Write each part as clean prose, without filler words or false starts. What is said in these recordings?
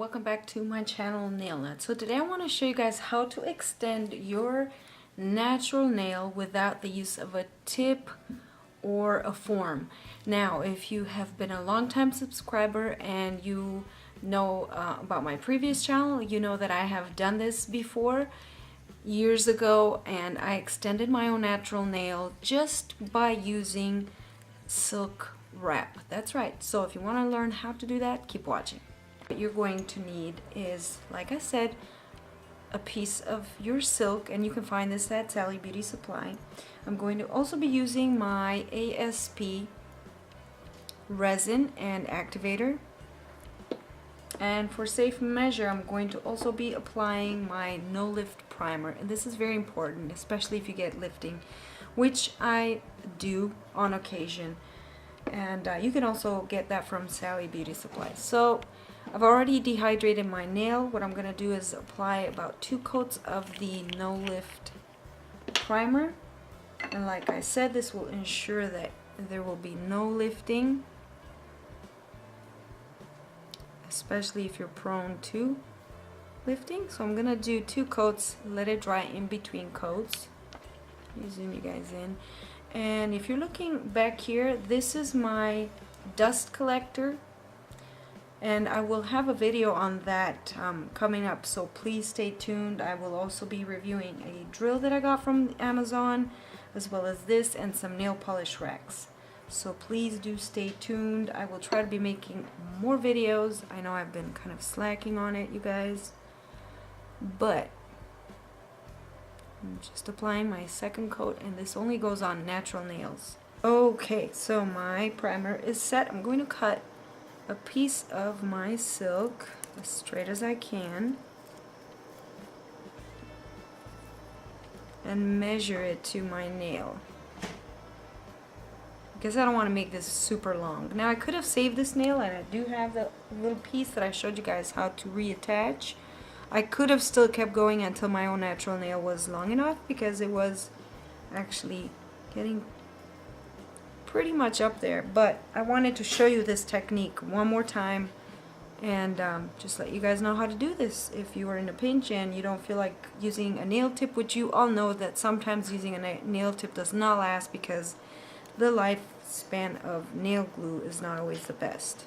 welcome back to my channel, Nail Nut. So today I want to show you guys how to extend your natural nail without the use of a tip or a form. Now, if you have been a long-time subscriber and you know about my previous channel, you know that I have done this before years ago, and I extended my own natural nail just by using silk wrap. That's right. So if you want to learn how to do that, keep watching. What you're going to need is, like I said, a piece of your silk, and you can find this at Sally Beauty Supply. I'm going to also be using my ASP resin and activator, and for safe measure I'm going to also be applying my no lift primer, and this is very important, especially if you get lifting, which I do on occasion, and you can also get that from Sally Beauty Supply. So I've already dehydrated my nail. What I'm going to do is apply about 2 coats of the no lift primer, and like I said, this will ensure that there will be no lifting, especially if you're prone to lifting. So I'm gonna do 2 coats, let it dry in between coats. Let me zoom you guys in. And if you're looking back here, this is my dust collector, and I will have a video on that coming up, so please stay tuned. I will also be reviewing a drill that I got from Amazon, as well as this and some nail polish racks. So please do stay tuned. I will try to be making more videos. I know I've been kind of slacking on it, you guys, but I'm just applying my second coat, and this only goes on natural nails. Okay, so my primer is set. I'm going to cut a piece of my silk as straight as I can and measure it to my nail, because I don't want to make this super long. Now, I could have saved this nail, and I do have the little piece that I showed you guys how to reattach. I could have still kept going until my own natural nail was long enough, because it was actually getting pretty much up there, but I wanted to show you this technique one more time, and just let you guys know how to do this if you are in a pinch and you don't feel like using a nail tip, which you all know that sometimes using a nail tip does not last because the lifespan of nail glue is not always the best.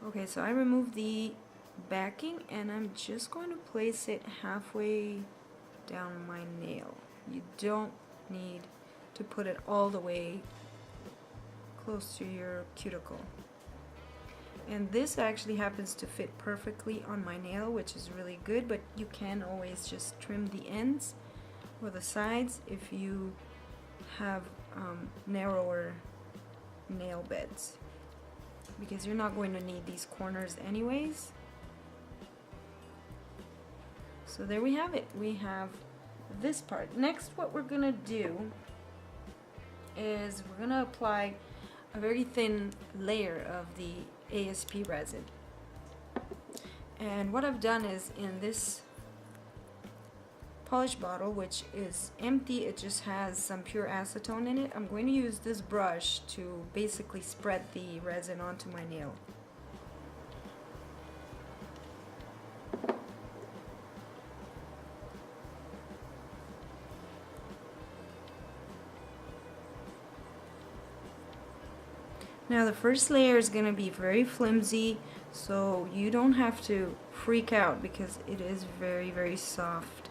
Okay, so I removed the backing, and I'm just going to place it halfway down my nail. You don't need to put it all the way close to your cuticle. And this actually happens to fit perfectly on my nail, which is really good, but you can always just trim the ends or the sides if you have narrower nail beds, because you're not going to need these corners anyways. So there we have it. We have this part. Next, what we're gonna do is we're gonna apply a very thin layer of the ASP resin. And what I've done is, in this polish bottle, which is empty, it just has some pure acetone in it, I'm going to use this brush to basically spread the resin onto my nail. Now, the first layer is going to be very flimsy, so you don't have to freak out because it is very, very soft.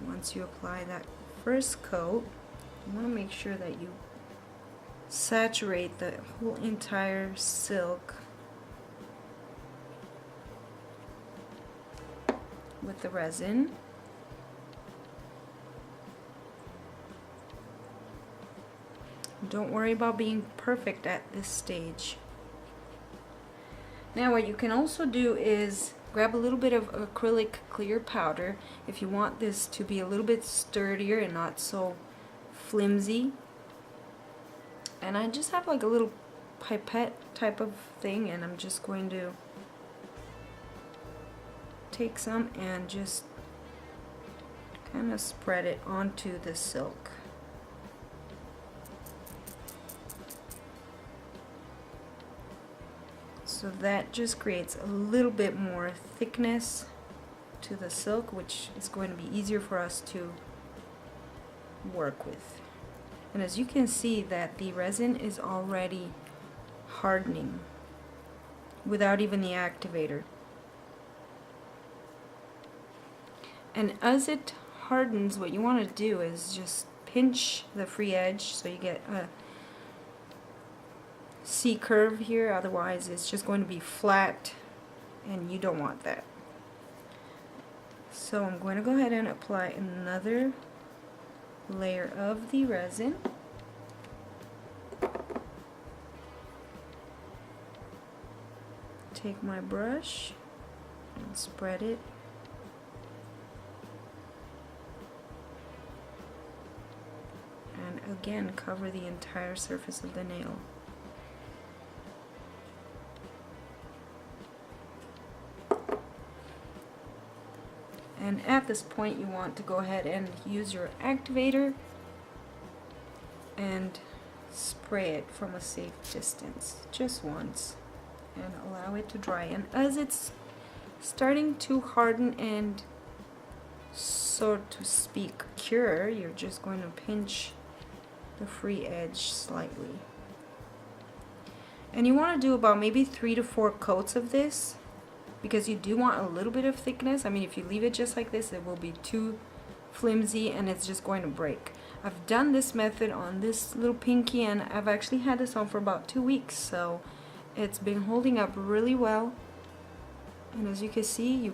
Once you apply that first coat, you want to make sure that you saturate the whole entire silk with the resin. Don't worry about being perfect at this stage. Now, what you can also do is grab a little bit of acrylic clear powder if you want this to be a little bit sturdier and not so flimsy. And I just have like a little pipette type of thing, and I'm just going to take some and just kind of spread it onto the silk. So that just creates a little bit more thickness to the silk, which is going to be easier for us to work with. And as you can see that the resin is already hardening without even the activator. And as it hardens, what you want to do is just pinch the free edge so you get a C curve here, otherwise it's just going to be flat and you don't want that. So I'm going to go ahead and apply another layer of the resin. Take my brush and spread it. And again, cover the entire surface of the nail. And at this point you want to go ahead and use your activator and spray it from a safe distance, just once, and allow it to dry. And as it's starting to harden and, so to speak, cure, you're just going to pinch the free edge slightly. And you want to do about maybe 3 to 4 coats of this, because you do want a little bit of thickness. I mean, if you leave it just like this, it will be too flimsy and it's just going to break. I've done this method on this little pinky and I've actually had this on for about 2 weeks, so it's been holding up really well. And as you can see,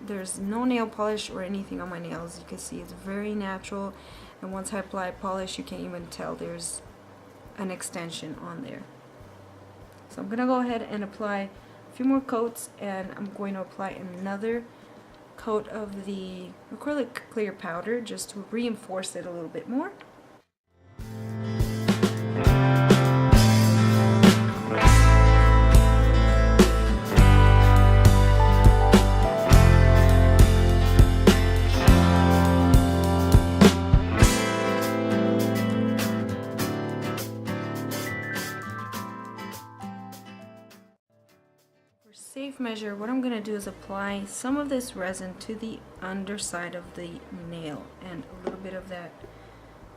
there's no nail polish or anything on my nails. You can see it's very natural, and once I apply polish you can't even tell there's an extension on there. So I'm gonna go ahead and apply a few more coats, and I'm going to apply another coat of the acrylic clear powder just to reinforce it a little bit more. Safe measure, what I'm going to do is apply some of this resin to the underside of the nail and a little bit of that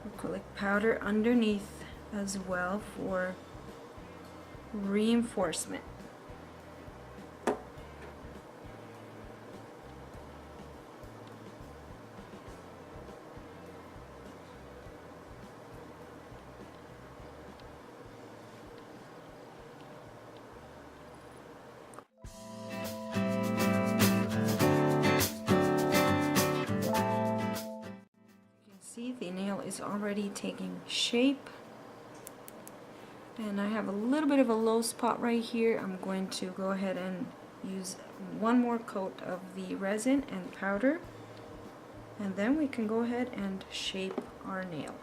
acrylic powder underneath as well for reinforcement. The nail is already taking shape, and I have a little bit of a low spot right here. I'm going to go ahead and use one more coat of the resin and powder, and then we can go ahead and shape our nail.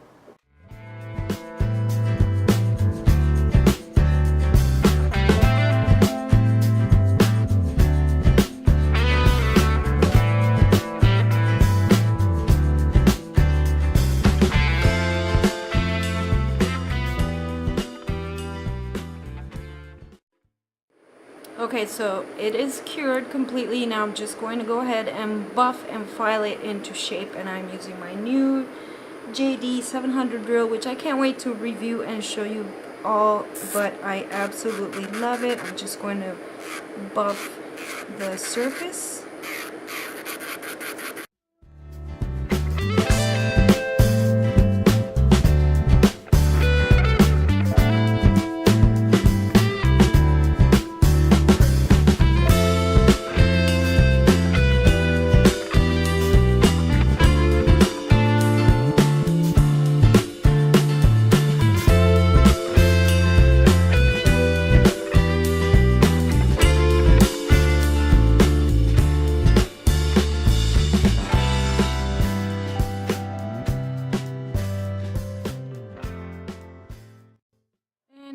Okay, so it is cured completely. Now I'm just going to go ahead and buff and file it into shape, and I'm using my new JD 700 drill, which I can't wait to review and show you all, but I absolutely love it. I'm just going to buff the surface.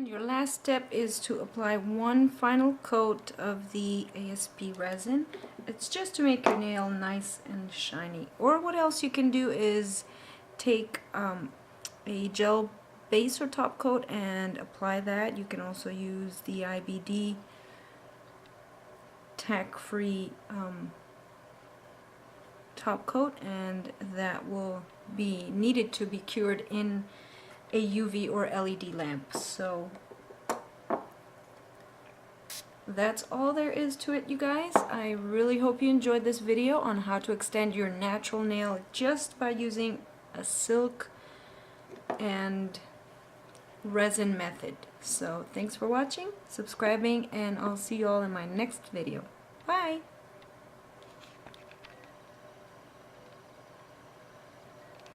Your last step is to apply one final coat of the ASP resin. It's just to make your nail nice and shiny. Or what else you can do is take a gel base or top coat and apply that. You can also use the IBD tack-free top coat, and that will be needed to be cured in a UV or LED lamp. So that's all there is to it, you guys. I really hope you enjoyed this video on how to extend your natural nail just by using a silk and resin method. So thanks for watching, subscribing, and I'll see you all in my next video. Bye!